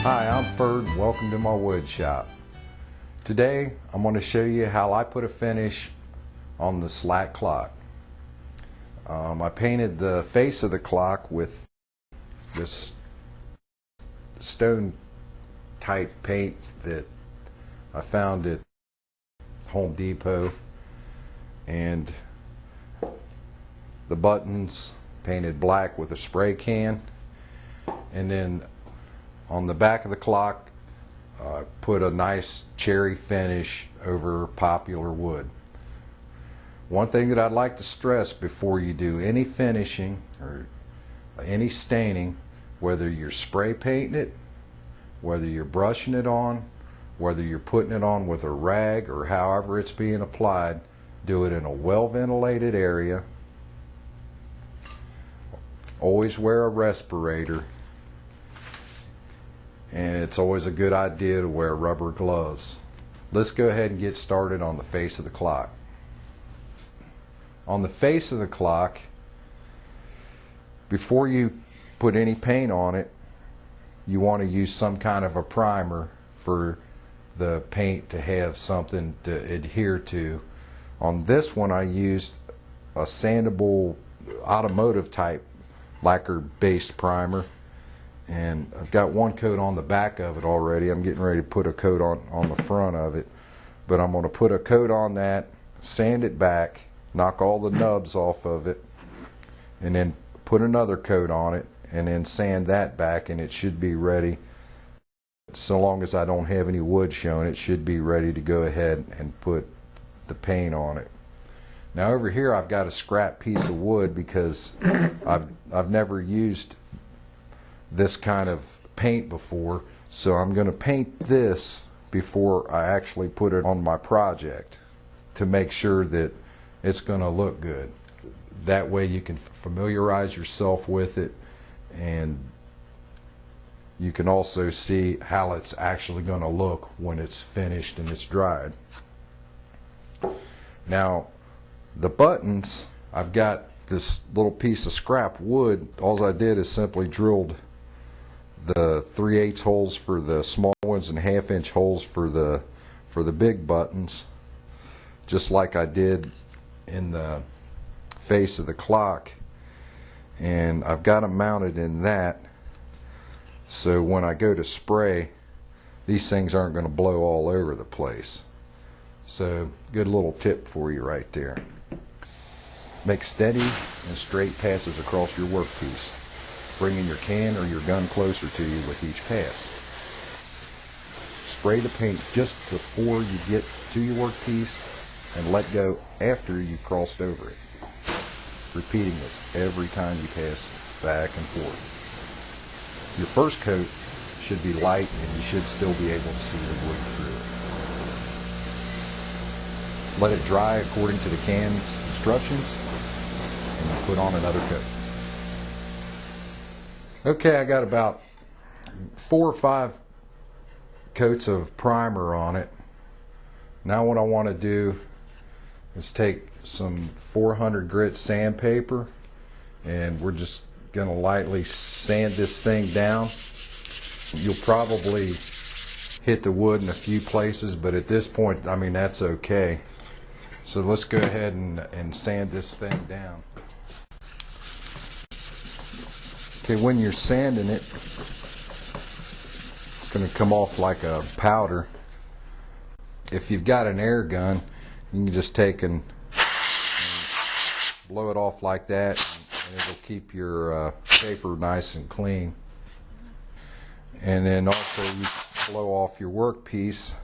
Hi, I'm Ferd and welcome to my wood shop. Today I'm going to show you how I put a finish on the Slack clock. I painted the face of the clock with this stone type paint that I found at Home Depot, and the buttons painted black with a spray can, and then on the back of the clock put a nice cherry finish over popular wood. One thing that I'd like to stress before you do any finishing or any staining, whether you're spray painting it, whether you're brushing it on, whether you're putting it on with a rag or however it's being applied, do it in a well ventilated area. Always wear a respirator. And it's always a good idea to wear rubber gloves. Let's go ahead and get started on the face of the clock. On the face of the clock, before you put any paint on it, you want to use some kind of a primer for the paint to have something to adhere to. On this one I used a sandable automotive type lacquer based primer, and I've got one coat on the back of it already. I'm getting ready to put a coat on the front of it, but I'm going to put a coat on that, sand it back, knock all the nubs off of it, and then put another coat on it, and then sand that back, and it should be ready. So long as I don't have any wood showing, it should be ready to go ahead and put the paint on it. Now over here I've got a scrap piece of wood because I've never used this kind of paint before, so I'm going to paint this before I actually put it on my project to make sure that it's going to look good. That way you can familiarize yourself with it, and you can also see how it's actually going to look when it's finished and it's dried. Now the buttons, I've got this little piece of scrap wood. All I did is simply drilled the 3/8 holes for the small ones and 1/2 inch holes for the big buttons, just like I did in the face of the clock, and I've got them mounted in that, so when I go to spray, these things aren't going to blow all over the place. So good little tip for you right there. Make steady and straight passes across your workpiece, bringing your can or your gun closer to you with each pass. Spray the paint just before you get to your workpiece and let go after you've crossed over it. Repeating this every time you pass back and forth. Your first coat should be light and you should still be able to see the wood through it. Let it dry according to the can's instructions and then put on another coat. Okay, I got about 4 or 5 coats of primer on it. Now what I want to do is take some 400 grit sandpaper, and we're just going to lightly sand this thing down. You'll probably hit the wood in a few places, but at this point, I mean, that's okay. So let's go ahead and sand this thing down. Okay, when you're sanding it, it's going to come off like a powder. If you've got an air gun, you can just take and blow it off like that, and it'll keep your paper nice and clean. And then also you blow off your workpiece,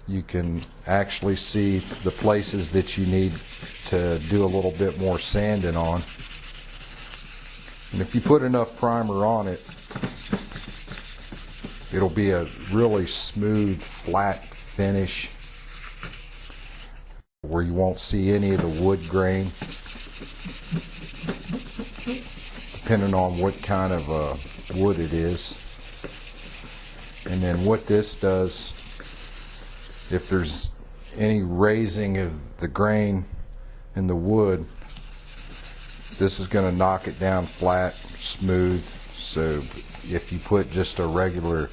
you can actually see the places that you need to do a little bit more sanding on. And if you put enough primer on it, it'll be a really smooth, flat finish where you won't see any of the wood grain, depending on what kind of wood it is. And then what this does, if there's any raising of the grain in the wood, this is going to knock it down flat, smooth, So if you put just a regular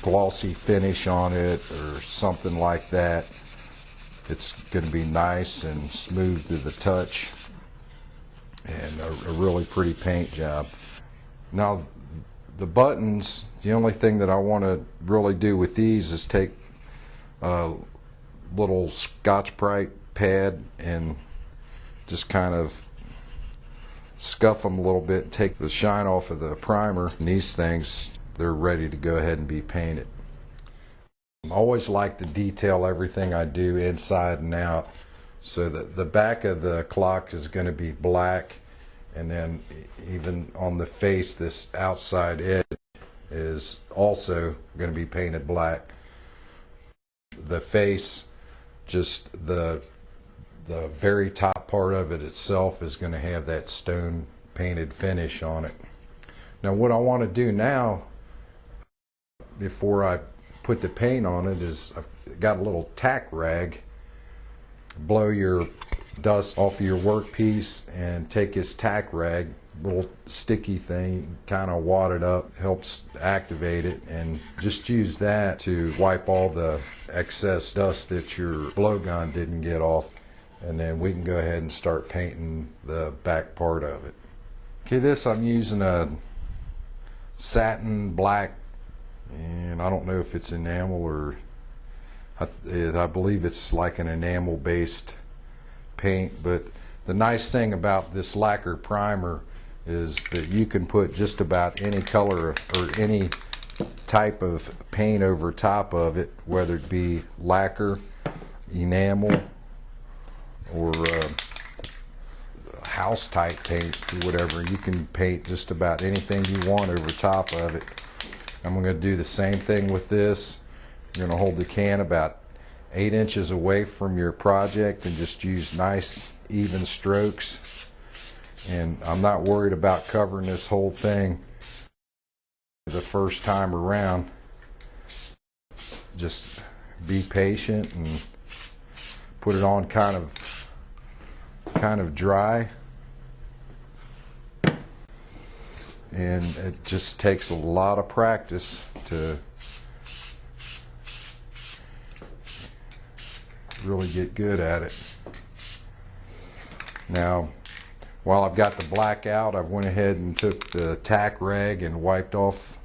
glossy finish on it or something like that, it's going to be nice and smooth to the touch, and a really pretty paint job. Now the buttons, the only thing that I want to really do with these is take a little Scotch-Brite pad and just kind of scuff them a little bit, take the shine off of the primer. And these things, they're ready to go ahead and be painted. I always like to detail everything I do inside and out, so that the back of the clock is going to be black, and then even on the face, this outside edge is also going to be painted black. The face, just the very top part of it itself is going to have that stone painted finish on it. Now what I want to do now, before I put the paint on it, is I've got a little tack rag. Blow your dust off of your workpiece and take this tack rag, little sticky thing, kind of wad it up, helps activate it, and just use that to wipe all the excess dust that your blowgun didn't get off, and then we can go ahead and start painting the back part of it. Okay, this I'm using a satin black, and I don't know if it's enamel or I believe it's like an enamel based paint, but the nice thing about this lacquer primer is that you can put just about any color or any type of paint over top of it, whether it be lacquer, enamel, or house type paint or whatever. You can paint just about anything you want over top of it. I'm going to do the same thing with this. You're going to hold the can about 8 inches away from your project and just use nice even strokes. And I'm not worried about covering this whole thing the first time around. Just be patient and put it on kind of dry. And it just takes a lot of practice to really get good at it. Now, while I've got the black out, I've went ahead and took the tack rag and wiped off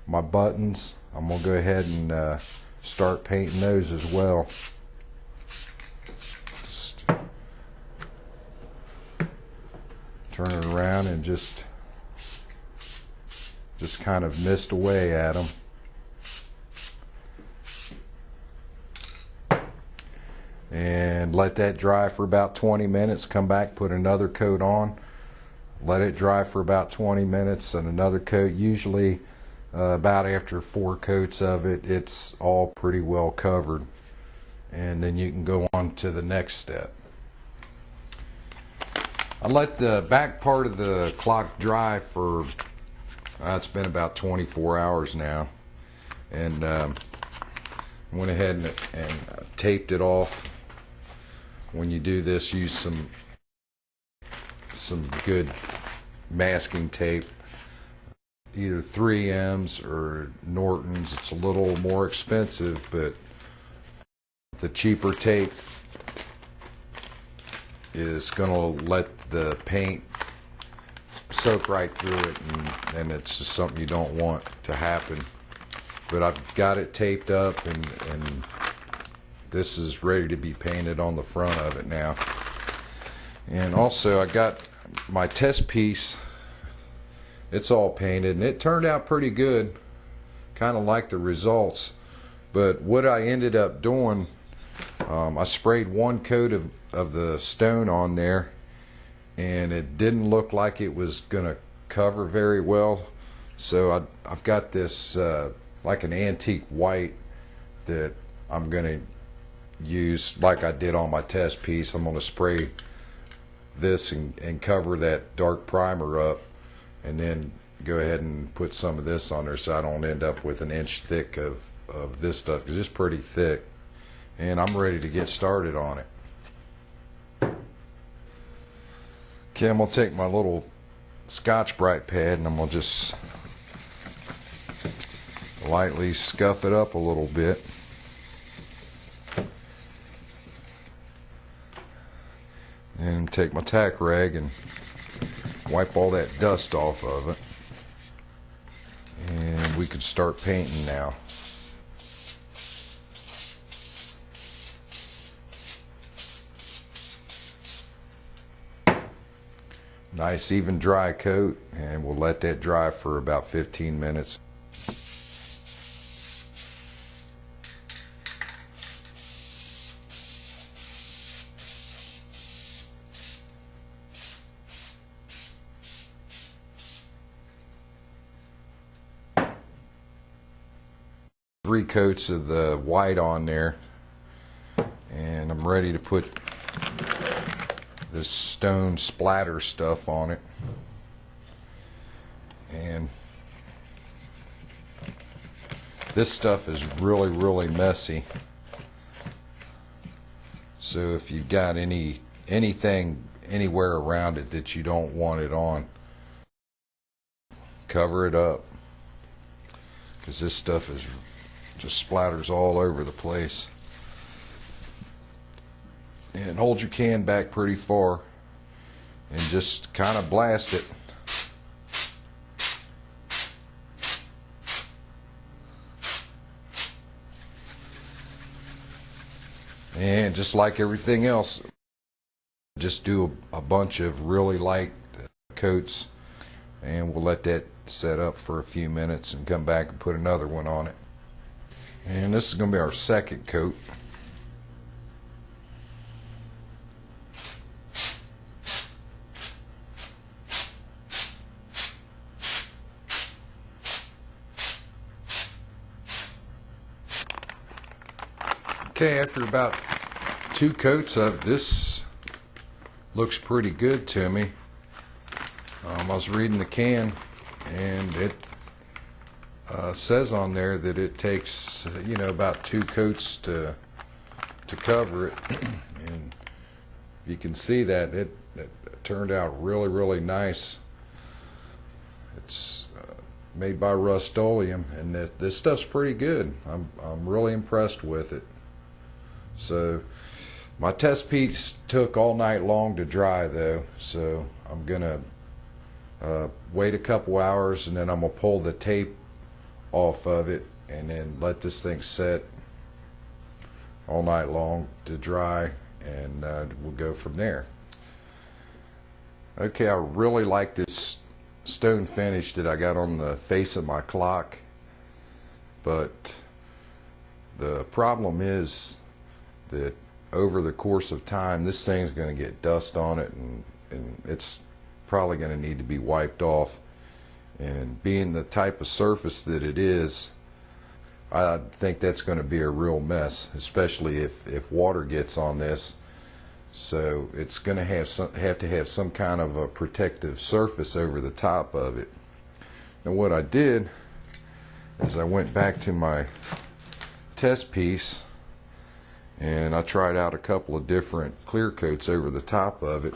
my buttons. I'm going to go ahead and start painting those as well. Just turn it around and just kind of mist away at them. And let that dry for about 20 minutes. Come back, put another coat on, let it dry for about 20 minutes, and another coat. Usually about after 4 coats of it, it's all pretty well covered, and then you can go on to the next step. I let the back part of the clock dry for it's been about 24 hours now, and went ahead and taped it off. When you do this, use some good masking tape, either 3M's or Norton's. It's a little more expensive, but the cheaper tape is going to let the paint soak right through it, and it's just something you don't want to happen. But I've got it taped up, and this is ready to be painted on the front of it now. And also I got my test piece. It's all painted, and it turned out pretty good. Kind of like the results. But what I ended up doing, I sprayed 1 coat of the stone on there, and it didn't look like it was going to cover very well. So I've got this like an antique white that I'm going to use like I did on my test piece. I'm going to spray this and cover that dark primer up, and then go ahead and put some of this on there so I don't end up with an inch thick of this stuff, because it's pretty thick. And I'm ready to get started on it. Okay, I'm going to take my little Scotch-Brite pad, and I'm going to just lightly scuff it up a little bit. And take my tack rag and wipe all that dust off of it. And we can start painting now. Nice even dry coat, and we'll let that dry for about 15 minutes. Three coats of the white on there, and I'm ready to put this stone splatter stuff on it. And this stuff is really messy, so if you've got anything anywhere around it that you don't want it on, cover it up, because this stuff is just splatters all over the place. And hold your can back pretty far and just kind of blast it. And just like everything else, just do a bunch of really light coats, and we'll let that set up for a few minutes and come back and put another one on it. And this is going to be our second coat. Okay, after about 2 coats of this, looks pretty good to me. I was reading the can, and it says on there that it takes, you know, about 2 coats to cover it. And you can see that it turned out really nice. It's made by Rust-Oleum, and this stuff's pretty good. I'm really impressed with it. So my test piece took all night long to dry though, so I'm gonna wait a couple hours, and then I'm gonna pull the tape off of it and then let this thing set all night long to dry, and we'll go from there. Okay, I really like this stone finish that I got on the face of my clock, but the problem is that over the course of time this thing's going to get dust on it, and it's probably going to need to be wiped off. And being the type of surface that it is, I think that's going to be a real mess, especially if water gets on this. So it's going to have to have some kind of a protective surface over the top of it. And what I did is I went back to my test piece, and I tried out a couple of different clear coats over the top of it.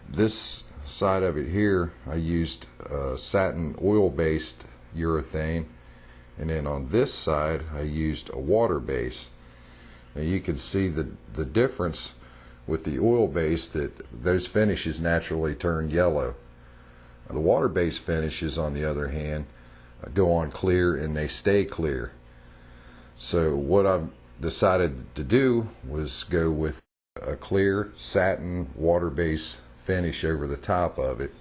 This side of it here, I used satin oil-based urethane, and then on this side I used a water base. Now you can see the difference with the oil base, that those finishes naturally turn yellow. The water based finishes, on the other hand, go on clear and they stay clear. So what I've decided to do was go with a clear satin water base finish over the top of it.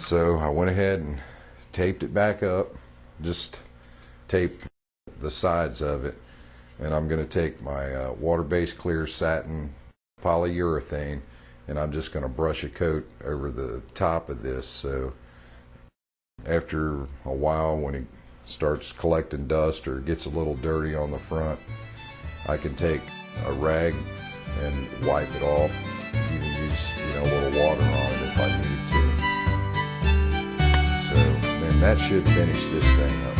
So I went ahead and taped it back up, just taped the sides of it, and I'm going to take my water-based clear satin polyurethane, and I'm just going to brush a coat over the top of this. So after a while, when it starts collecting dust or gets a little dirty on the front, I can take a rag and wipe it off. Even use, a little water on it if I need to. So then that should finish this thing up.